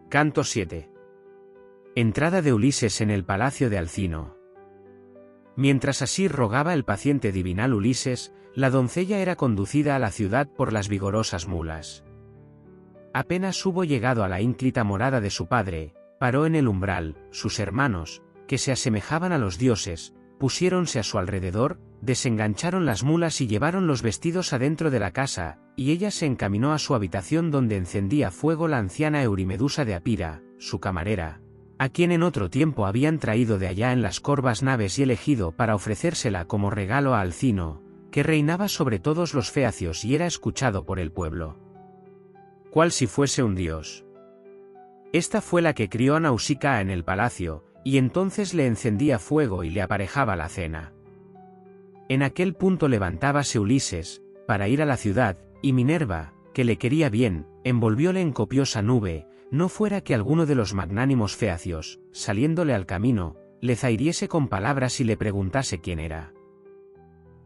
Canto 7. Entrada de Ulises en el palacio de Alcino. Mientras así rogaba el paciente divinal Ulises, la doncella era conducida a la ciudad por las vigorosas mulas. Apenas hubo llegado a la ínclita morada de su padre, paró en el umbral. Sus hermanos, que se asemejaban a los dioses, pusiéronse a su alrededor, desengancharon las mulas y llevaron los vestidos adentro de la casa, y ella se encaminó a su habitación donde encendía fuego la anciana Eurimedusa de Apira, su camarera, a quien en otro tiempo habían traído de allá en las corvas naves y elegido para ofrecérsela como regalo a Alcino, que reinaba sobre todos los feacios y era escuchado por el pueblo. Cual si fuese un dios. Esta fue la que crió a Nausicaa en el palacio, y entonces le encendía fuego y le aparejaba la cena. En aquel punto levantábase Ulises, para ir a la ciudad, y Minerva, que le quería bien, envolvióle en copiosa nube, no fuera que alguno de los magnánimos feacios, saliéndole al camino, le zahiriese con palabras y le preguntase quién era.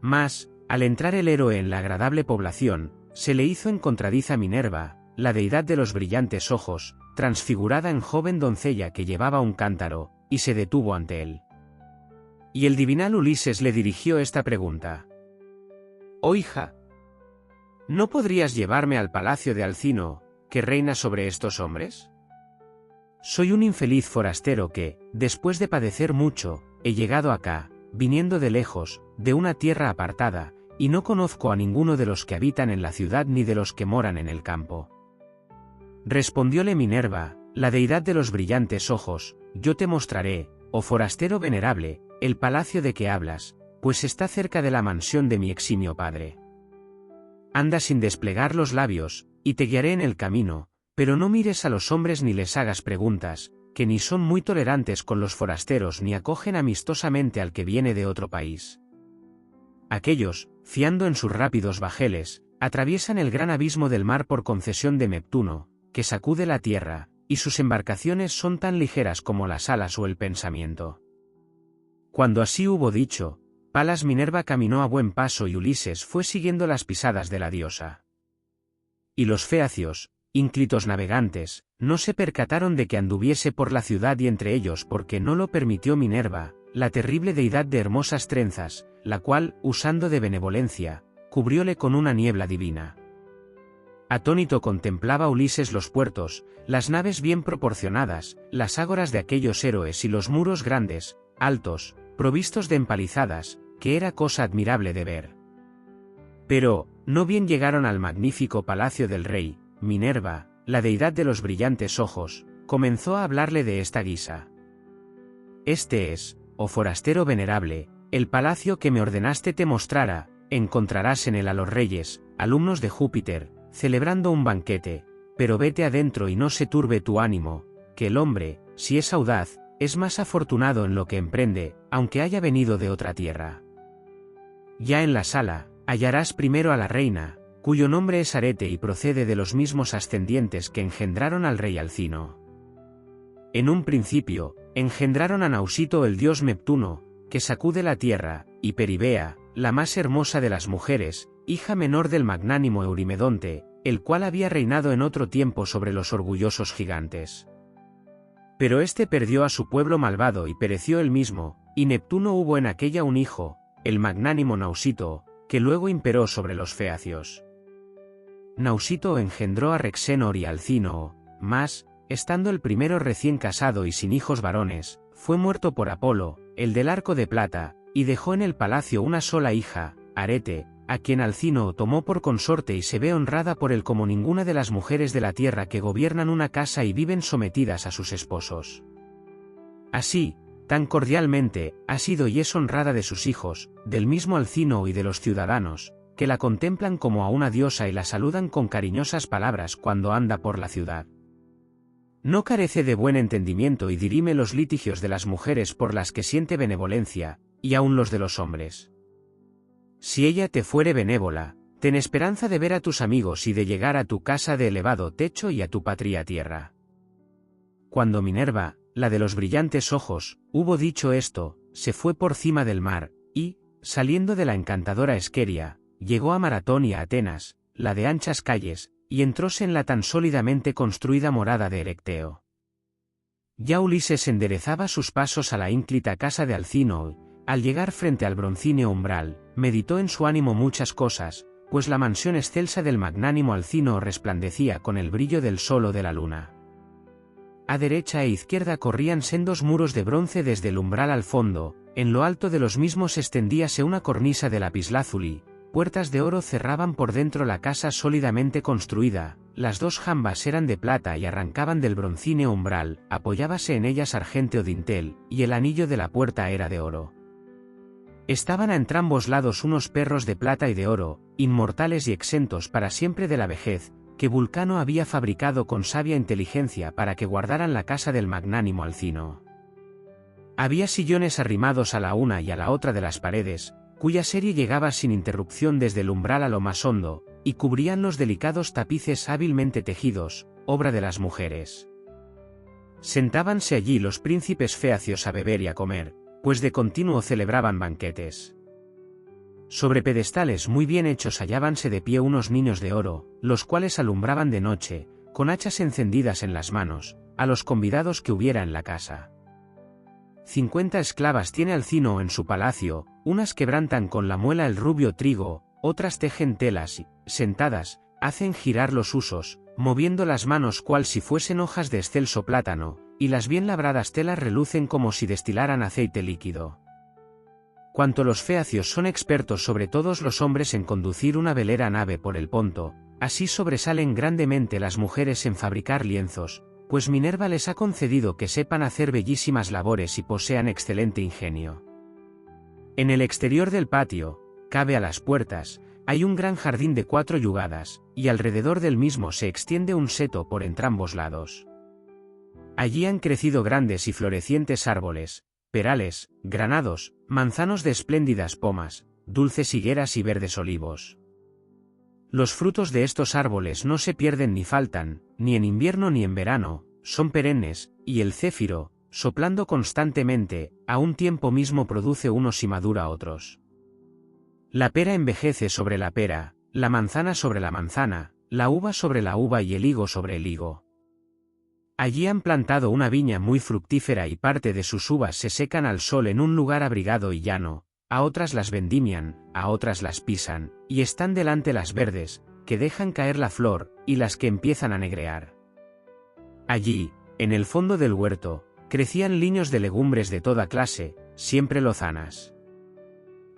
Mas, al entrar el héroe en la agradable población, se le hizo encontradiza Minerva, la deidad de los brillantes ojos, transfigurada en joven doncella que llevaba un cántaro, y se detuvo ante él. Y el divinal Ulises le dirigió esta pregunta. «Oh hija, ¿no podrías llevarme al palacio de Alcino, que reina sobre estos hombres? Soy un infeliz forastero que, después de padecer mucho, he llegado acá, viniendo de lejos, de una tierra apartada, y no conozco a ninguno de los que habitan en la ciudad ni de los que moran en el campo». Respondióle Minerva, la deidad de los brillantes ojos, «Yo te mostraré, oh forastero venerable, el palacio de que hablas, pues está cerca de la mansión de mi eximio padre. Anda sin desplegar los labios, y te guiaré en el camino, pero no mires a los hombres ni les hagas preguntas, que ni son muy tolerantes con los forasteros ni acogen amistosamente al que viene de otro país. Aquellos, fiando en sus rápidos bajeles, atraviesan el gran abismo del mar por concesión de Neptuno, que sacude la tierra, y sus embarcaciones son tan ligeras como las alas o el pensamiento». Cuando así hubo dicho, Palas Minerva caminó a buen paso y Ulises fue siguiendo las pisadas de la diosa. Y los feacios, ínclitos navegantes, no se percataron de que anduviese por la ciudad y entre ellos porque no lo permitió Minerva, la terrible deidad de hermosas trenzas, la cual, usando de benevolencia, cubrióle con una niebla divina. Atónito contemplaba Ulises los puertos, las naves bien proporcionadas, las ágoras de aquellos héroes y los muros grandes, altos, provistos de empalizadas, que era cosa admirable de ver. Pero, no bien llegaron al magnífico palacio del rey, Minerva, la deidad de los brillantes ojos, comenzó a hablarle de esta guisa. «Este es, oh forastero venerable, el palacio que me ordenaste te mostrara, encontrarás en él a los reyes, alumnos de Júpiter, celebrando un banquete, pero vete adentro y no se turbe tu ánimo, que el hombre, si es audaz, es más afortunado en lo que emprende, aunque haya venido de otra tierra. Ya en la sala, hallarás primero a la reina, cuyo nombre es Arete y procede de los mismos ascendientes que engendraron al rey Alcino. En un principio, engendraron a Nausito el dios Neptuno, que sacude la tierra, y Peribea, la más hermosa de las mujeres, hija menor del magnánimo Eurimedonte, el cual había reinado en otro tiempo sobre los orgullosos gigantes. Pero éste perdió a su pueblo malvado y pereció él mismo, y Neptuno hubo en aquella un hijo, el magnánimo Nausito, que luego imperó sobre los feacios. Nausito engendró a Rexenor y Alcínoo, mas, estando el primero recién casado y sin hijos varones, fue muerto por Apolo, el del arco de plata, y dejó en el palacio una sola hija, Arete, a quien Alcínoo tomó por consorte y se ve honrada por él como ninguna de las mujeres de la tierra que gobiernan una casa y viven sometidas a sus esposos. Así, tan cordialmente, ha sido y es honrada de sus hijos, del mismo Alcínoo y de los ciudadanos, que la contemplan como a una diosa y la saludan con cariñosas palabras cuando anda por la ciudad. No carece de buen entendimiento y dirime los litigios de las mujeres por las que siente benevolencia, y aun los de los hombres. Si ella te fuere benévola, ten esperanza de ver a tus amigos y de llegar a tu casa de elevado techo y a tu patria tierra». Cuando Minerva, la de los brillantes ojos, hubo dicho esto, se fue por cima del mar, y, saliendo de la encantadora Esqueria, llegó a Maratón y a Atenas, la de anchas calles, y entróse en la tan sólidamente construida morada de Erecteo. Ya Ulises enderezaba sus pasos a la ínclita casa de Alcino. Al llegar frente al broncíneo umbral, meditó en su ánimo muchas cosas, pues la mansión excelsa del magnánimo Alcino resplandecía con el brillo del sol o de la luna. A derecha e izquierda corrían sendos muros de bronce desde el umbral al fondo, en lo alto de los mismos extendíase una cornisa de lapislázuli, puertas de oro cerraban por dentro la casa sólidamente construida, las dos jambas eran de plata y arrancaban del broncíneo umbral, apoyábase en ellas argente o dintel, y el anillo de la puerta era de oro. Estaban a entrambos lados unos perros de plata y de oro, inmortales y exentos para siempre de la vejez, que Vulcano había fabricado con sabia inteligencia para que guardaran la casa del magnánimo Alcino. Había sillones arrimados a la una y a la otra de las paredes, cuya serie llegaba sin interrupción desde el umbral a lo más hondo, y cubrían los delicados tapices hábilmente tejidos, obra de las mujeres. Sentábanse allí los príncipes feacios a beber y a comer, pues de continuo celebraban banquetes. Sobre pedestales muy bien hechos hallábanse de pie unos niños de oro, los cuales alumbraban de noche, con hachas encendidas en las manos, a los convidados que hubiera en la casa. 50 esclavas tiene Alcino en su palacio, unas quebrantan con la muela el rubio trigo, otras tejen telas y, sentadas, hacen girar los husos, moviendo las manos cual si fuesen hojas de excelso plátano, y las bien labradas telas relucen como si destilaran aceite líquido. Cuanto los feacios son expertos sobre todos los hombres en conducir una velera nave por el Ponto, así sobresalen grandemente las mujeres en fabricar lienzos, pues Minerva les ha concedido que sepan hacer bellísimas labores y posean excelente ingenio. En el exterior del patio, cabe a las puertas, hay un gran jardín de 4 yugadas, y alrededor del mismo se extiende un seto por entrambos lados. Allí han crecido grandes y florecientes árboles, perales, granados, manzanos de espléndidas pomas, dulces higueras y verdes olivos. Los frutos de estos árboles no se pierden ni faltan, ni en invierno ni en verano, son perennes, y el céfiro, soplando constantemente, a un tiempo mismo produce unos y madura otros. La pera envejece sobre la pera, la manzana sobre la manzana, la uva sobre la uva y el higo sobre el higo. Allí han plantado una viña muy fructífera y parte de sus uvas se secan al sol en un lugar abrigado y llano, a otras las vendimian, a otras las pisan, y están delante las verdes, que dejan caer la flor, y las que empiezan a negrear. Allí, en el fondo del huerto, crecían liños de legumbres de toda clase, siempre lozanas.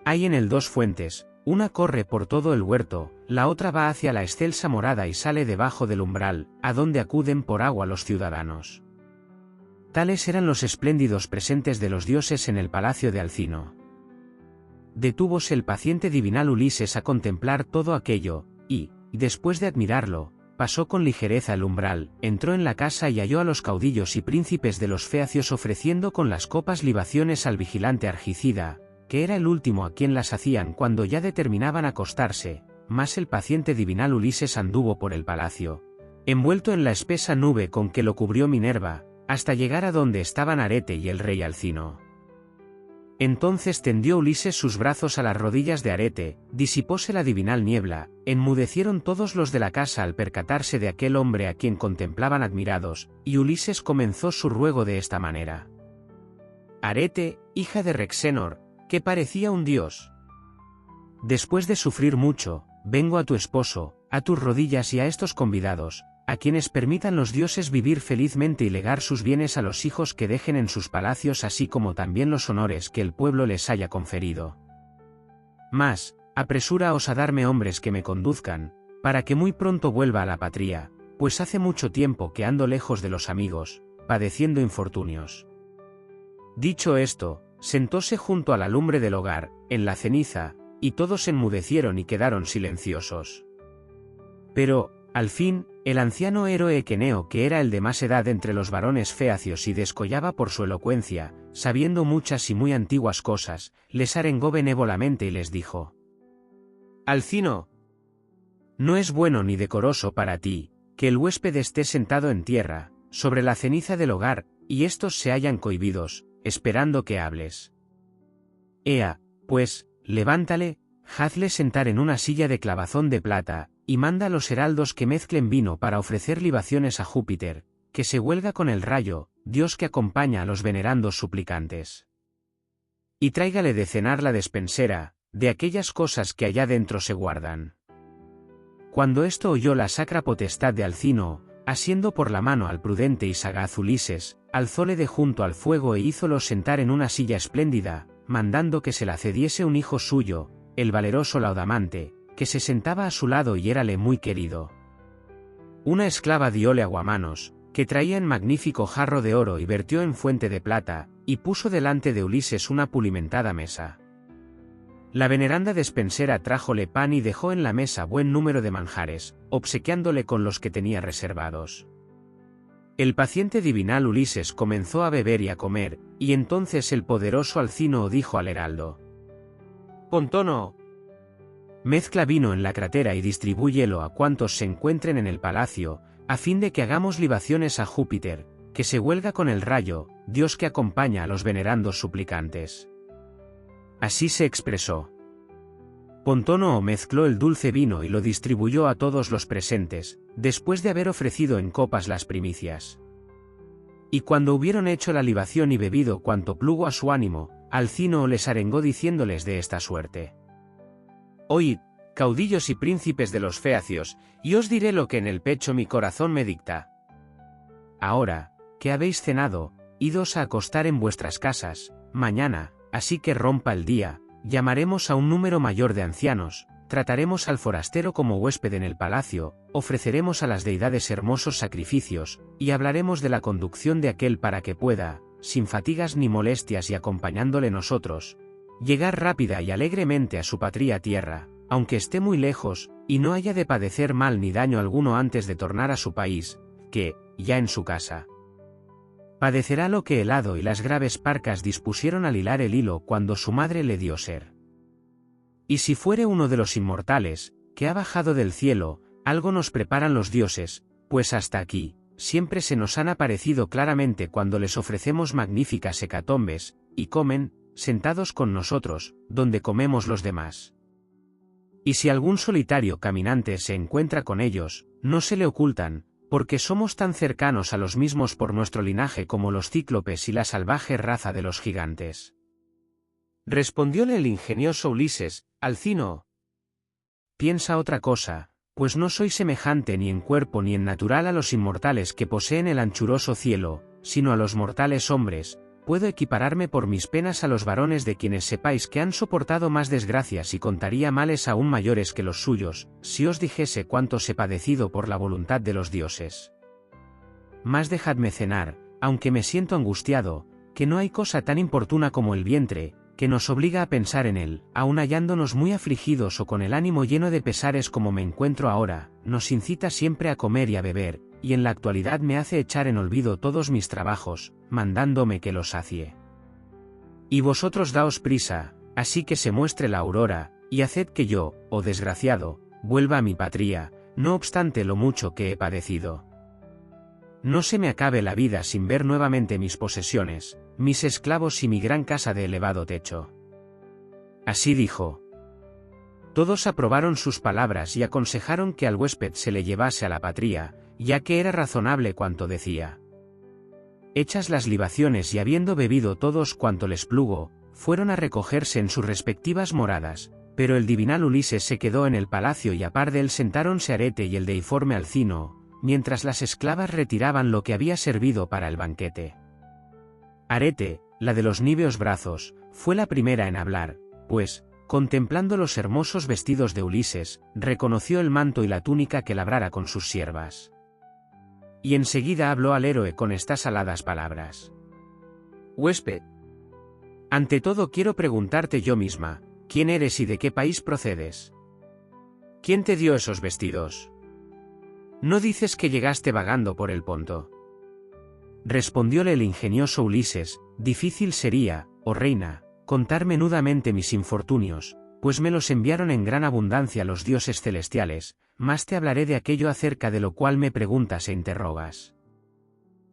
Hay en él 2 fuentes, una corre por todo el huerto, la otra va hacia la excelsa morada y sale debajo del umbral, a donde acuden por agua los ciudadanos. Tales eran los espléndidos presentes de los dioses en el palacio de Alcino. Detúvose el paciente divinal Ulises a contemplar todo aquello, y, después de admirarlo, pasó con ligereza el umbral, entró en la casa y halló a los caudillos y príncipes de los feacios ofreciendo con las copas libaciones al vigilante Argicida, que era el último a quien las hacían cuando ya determinaban acostarse, mas el paciente divinal Ulises anduvo por el palacio, envuelto en la espesa nube con que lo cubrió Minerva, hasta llegar a donde estaban Arete y el rey Alcino. Entonces tendió Ulises sus brazos a las rodillas de Arete, disipóse la divinal niebla, enmudecieron todos los de la casa al percatarse de aquel hombre a quien contemplaban admirados, y Ulises comenzó su ruego de esta manera. Arete, hija de Rexenor, que parecía un dios. Después de sufrir mucho, vengo a tu esposo, a tus rodillas y a estos convidados, a quienes permitan los dioses vivir felizmente y legar sus bienes a los hijos que dejen en sus palacios así como también los honores que el pueblo les haya conferido. Mas, apresúraos a darme hombres que me conduzcan, para que muy pronto vuelva a la patria, pues hace mucho tiempo que ando lejos de los amigos, padeciendo infortunios. Dicho esto, sentóse junto a la lumbre del hogar, en la ceniza, y todos enmudecieron y quedaron silenciosos. Pero, al fin, el anciano héroe Equeneo, que era el de más edad entre los varones feacios y descollaba por su elocuencia, sabiendo muchas y muy antiguas cosas, les arengó benévolamente y les dijo: Alcino, no es bueno ni decoroso para ti, que el huésped esté sentado en tierra, sobre la ceniza del hogar, y éstos se hallan cohibidos, esperando que hables. Ea, pues, levántale, hazle sentar en una silla de clavazón de plata, y manda a los heraldos que mezclen vino para ofrecer libaciones a Júpiter, que se huelga con el rayo, Dios que acompaña a los venerandos suplicantes. Y tráigale de cenar la despensera, de aquellas cosas que allá dentro se guardan. Cuando esto oyó la sacra potestad de Alcino, asiendo por la mano al prudente y sagaz Ulises, alzóle de junto al fuego e hízolo sentar en una silla espléndida, mandando que se la cediese un hijo suyo, el valeroso Laodamante, que se sentaba a su lado y érale muy querido. Una esclava dióle aguamanos, que traía en magnífico jarro de oro y vertió en fuente de plata, y puso delante de Ulises una pulimentada mesa. La veneranda despensera trájole pan y dejó en la mesa buen número de manjares, obsequiándole con los que tenía reservados. El paciente divinal Ulises comenzó a beber y a comer, y entonces el poderoso Alcino dijo al heraldo: «Pontono, mezcla vino en la crátera y distribúyelo a cuantos se encuentren en el palacio, a fin de que hagamos libaciones a Júpiter, que se huelga con el rayo, Dios que acompaña a los venerandos suplicantes». Así se expresó. Pontono mezcló el dulce vino y lo distribuyó a todos los presentes, después de haber ofrecido en copas las primicias. Y cuando hubieron hecho la libación y bebido cuanto plugo a su ánimo, Alcino les arengó diciéndoles de esta suerte: «Oíd, caudillos y príncipes de los feacios, y os diré lo que en el pecho mi corazón me dicta. Ahora, que habéis cenado, idos a acostar en vuestras casas, mañana, así que rompa el día, llamaremos a un número mayor de ancianos, trataremos al forastero como huésped en el palacio, ofreceremos a las deidades hermosos sacrificios, y hablaremos de la conducción de aquel para que pueda, sin fatigas ni molestias y acompañándole nosotros, llegar rápida y alegremente a su patria tierra, aunque esté muy lejos, y no haya de padecer mal ni daño alguno antes de tornar a su país, que, ya en su casa, padecerá lo que el hado y las graves parcas dispusieron al hilar el hilo cuando su madre le dio ser. Y si fuere uno de los inmortales, que ha bajado del cielo, algo nos preparan los dioses, pues hasta aquí, siempre se nos han aparecido claramente cuando les ofrecemos magníficas hecatombes, y comen, sentados con nosotros, donde comemos los demás. Y si algún solitario caminante se encuentra con ellos, no se le ocultan, porque somos tan cercanos a los mismos por nuestro linaje como los cíclopes y la salvaje raza de los gigantes». Respondióle el ingenioso Ulises: «Alcino, piensa otra cosa, pues no soy semejante ni en cuerpo ni en natural a los inmortales que poseen el anchuroso cielo, sino a los mortales hombres. Puedo equipararme por mis penas a los varones de quienes sepáis que han soportado más desgracias y contaría males aún mayores que los suyos, si os dijese cuántos he padecido por la voluntad de los dioses. Mas dejadme cenar, aunque me siento angustiado, que no hay cosa tan importuna como el vientre, que nos obliga a pensar en él, aun hallándonos muy afligidos o con el ánimo lleno de pesares como me encuentro ahora, nos incita siempre a comer y a beber, y en la actualidad me hace echar en olvido todos mis trabajos, mandándome que los sacie. Y vosotros daos prisa, así que se muestre la aurora, y haced que yo, oh desgraciado, vuelva a mi patria, no obstante lo mucho que he padecido. No se me acabe la vida sin ver nuevamente mis posesiones, mis esclavos y mi gran casa de elevado techo». Así dijo. Todos aprobaron sus palabras y aconsejaron que al huésped se le llevase a la patria, ya que era razonable cuanto decía. Hechas las libaciones y habiendo bebido todos cuanto les plugo, fueron a recogerse en sus respectivas moradas, pero el divinal Ulises se quedó en el palacio y a par de él sentáronse Arete y el deiforme Alcino, mientras las esclavas retiraban lo que había servido para el banquete. Arete, la de los níveos brazos, fue la primera en hablar, pues, contemplando los hermosos vestidos de Ulises, reconoció el manto y la túnica que labrara con sus siervas. Y enseguida habló al héroe con estas aladas palabras: «Huésped, ante todo quiero preguntarte yo misma, ¿quién eres y de qué país procedes? ¿Quién te dio esos vestidos? ¿No dices que llegaste vagando por el Ponto?». Respondióle el ingenioso Ulises: «Difícil sería, oh reina, contar menudamente mis infortunios, pues me los enviaron en gran abundancia los dioses celestiales, mas te hablaré de aquello acerca de lo cual me preguntas e interrogas.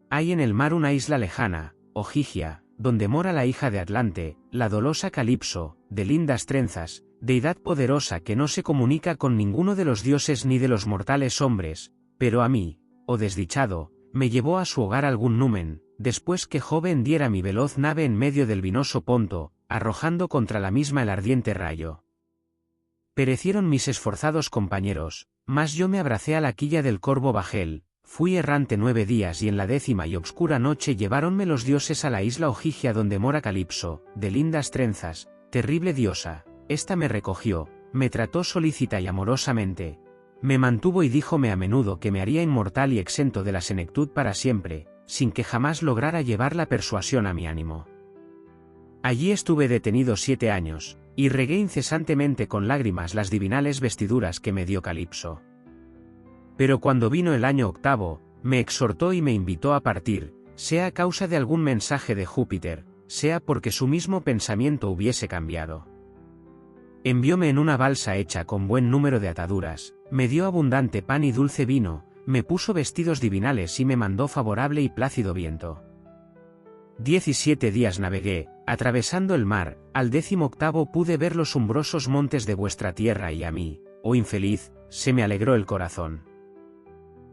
Hay en el mar una isla lejana, Ogygia, donde mora la hija de Atlante, la dolosa Calipso, de lindas trenzas, deidad poderosa que no se comunica con ninguno de los dioses ni de los mortales hombres, pero a mí, oh desdichado, me llevó a su hogar algún numen, después que Jove hendiera mi veloz nave en medio del vinoso Ponto, arrojando contra la misma el ardiente rayo. Perecieron mis esforzados compañeros, mas yo me abracé a la quilla del corvo bajel, fui errante 9 días y en la 10ª y obscura noche lleváronme los dioses a la isla Ogygia donde mora Calipso, de lindas trenzas, terrible diosa. Esta me recogió, me trató solícita y amorosamente, me mantuvo y díjome a menudo que me haría inmortal y exento de la senectud para siempre, sin que jamás lograra llevar la persuasión a mi ánimo. Allí estuve detenido 7 años, y regué incesantemente con lágrimas las divinales vestiduras que me dio Calipso. Pero cuando vino el año 8, me exhortó y me invitó a partir, sea a causa de algún mensaje de Júpiter, sea porque su mismo pensamiento hubiese cambiado. Envióme en una balsa hecha con buen número de ataduras, me dio abundante pan y dulce vino, me puso vestidos divinales y me mandó favorable y plácido viento. 17 días navegué, atravesando el mar, al 18º pude ver los umbrosos montes de vuestra tierra y a mí, oh infeliz, se me alegró el corazón.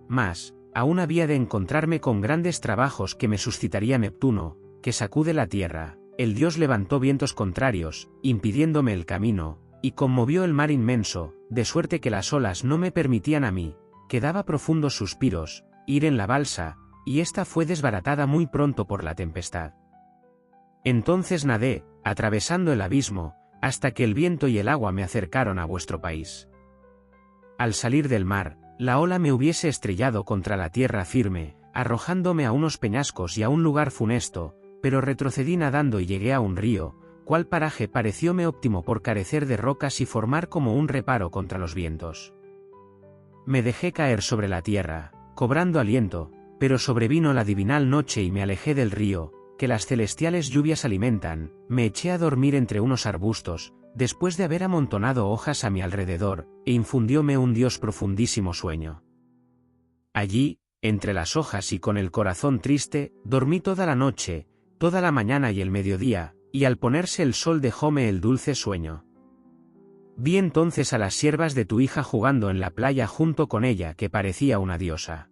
Mas, aún había de encontrarme con grandes trabajos que me suscitaría Neptuno, que sacude la tierra. El dios levantó vientos contrarios, impidiéndome el camino, y conmovió el mar inmenso, de suerte que las olas no me permitían a mí, que daba profundos suspiros, ir en la balsa, y ésta fue desbaratada muy pronto por la tempestad. Entonces nadé, atravesando el abismo, hasta que el viento y el agua me acercaron a vuestro país. Al salir del mar, la ola me hubiese estrellado contra la tierra firme, arrojándome a unos peñascos y a un lugar funesto, pero retrocedí nadando y llegué a un río, cual paraje parecióme óptimo por carecer de rocas y formar como un reparo contra los vientos. Me dejé caer sobre la tierra, cobrando aliento, pero sobrevino la divinal noche y me alejé del río, que las celestiales lluvias alimentan, me eché a dormir entre unos arbustos, después de haber amontonado hojas a mi alrededor, e infundióme un dios profundísimo sueño. Allí, entre las hojas y con el corazón triste, dormí toda la noche, toda la mañana y el mediodía, y al ponerse el sol dejóme el dulce sueño. Vi entonces a las siervas de tu hija jugando en la playa junto con ella que parecía una diosa.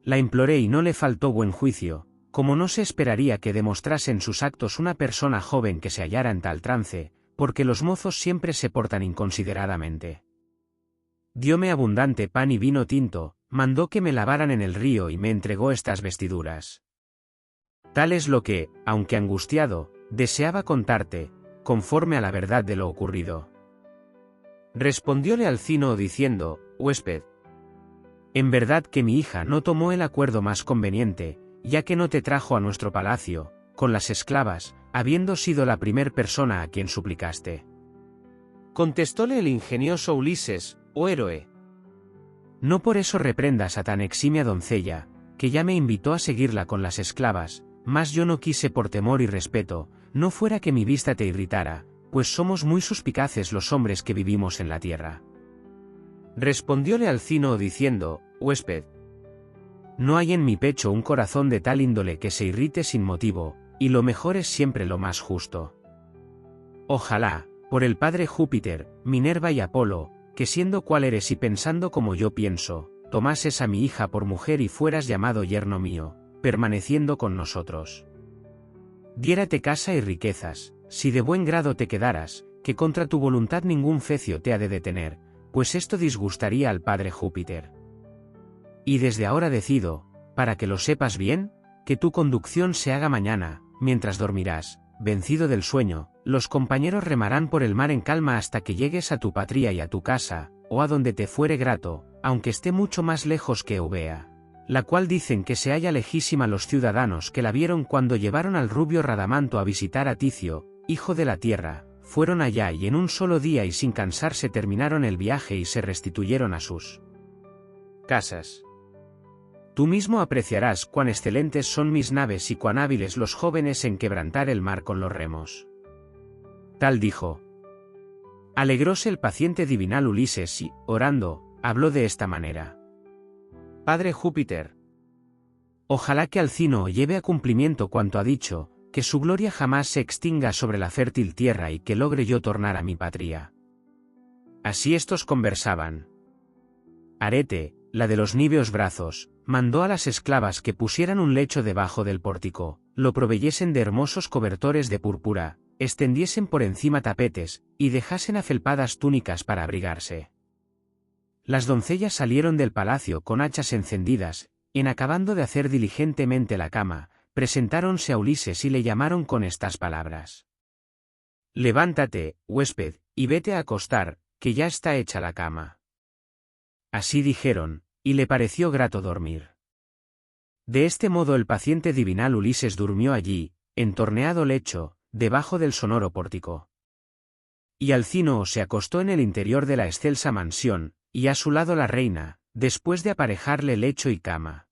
La imploré y no le faltó buen juicio, como no se esperaría que demostrase en sus actos una persona joven que se hallara en tal trance, porque los mozos siempre se portan inconsideradamente. Dióme abundante pan y vino tinto, mandó que me lavaran en el río y me entregó estas vestiduras. Tal es lo que, aunque angustiado, deseaba contarte, conforme a la verdad de lo ocurrido. Respondióle Alcino diciendo, huésped, en verdad que mi hija no tomó el acuerdo más conveniente, ya que no te trajo a nuestro palacio, con las esclavas, habiendo sido la primer persona a quien suplicaste. Contestóle el ingenioso Ulises, oh héroe. No por eso reprendas a tan eximia doncella, que ya me invitó a seguirla con las esclavas, mas yo no quise por temor y respeto, no fuera que mi vista te irritara, pues somos muy suspicaces los hombres que vivimos en la tierra. Respondióle Alcino diciendo, huésped, no hay en mi pecho un corazón de tal índole que se irrite sin motivo, y lo mejor es siempre lo más justo. Ojalá, por el padre Júpiter, Minerva y Apolo, que siendo cual eres y pensando como yo pienso, tomases a mi hija por mujer y fueras llamado yerno mío, permaneciendo con nosotros. Diérate casa y riquezas, si de buen grado te quedaras, que contra tu voluntad ningún fecio te ha de detener, pues esto disgustaría al padre Júpiter. Y desde ahora decido, para que lo sepas bien, que tu conducción se haga mañana, mientras dormirás, vencido del sueño, los compañeros remarán por el mar en calma hasta que llegues a tu patria y a tu casa, o a donde te fuere grato, aunque esté mucho más lejos que Eubea, la cual dicen que se halla lejísima. Los ciudadanos que la vieron cuando llevaron al rubio Radamanto a visitar a Ticio, hijo de la tierra, fueron allá y en un solo día y sin cansarse terminaron el viaje y se restituyeron a sus casas. Tú mismo apreciarás cuán excelentes son mis naves y cuán hábiles los jóvenes en quebrantar el mar con los remos. Tal dijo. Alegróse el paciente divinal Ulises y, orando, habló de esta manera. Padre Júpiter, ojalá que Alcino lleve a cumplimiento cuanto ha dicho, que su gloria jamás se extinga sobre la fértil tierra y que logre yo tornar a mi patria. Así estos conversaban. Arete, la de los níveos brazos, mandó a las esclavas que pusieran un lecho debajo del pórtico, lo proveyesen de hermosos cobertores de púrpura, extendiesen por encima tapetes, y dejasen afelpadas túnicas para abrigarse. Las doncellas salieron del palacio con hachas encendidas, en acabando de hacer diligentemente la cama, presentáronse a Ulises y le llamaron con estas palabras. Levántate, huésped, y vete a acostar, que ya está hecha la cama. Así dijeron, y le pareció grato dormir. De este modo el paciente divinal Ulises durmió allí, en torneado lecho, debajo del sonoro pórtico. Y Alcínoo se acostó en el interior de la excelsa mansión, y a su lado la reina, después de aparejarle lecho y cama.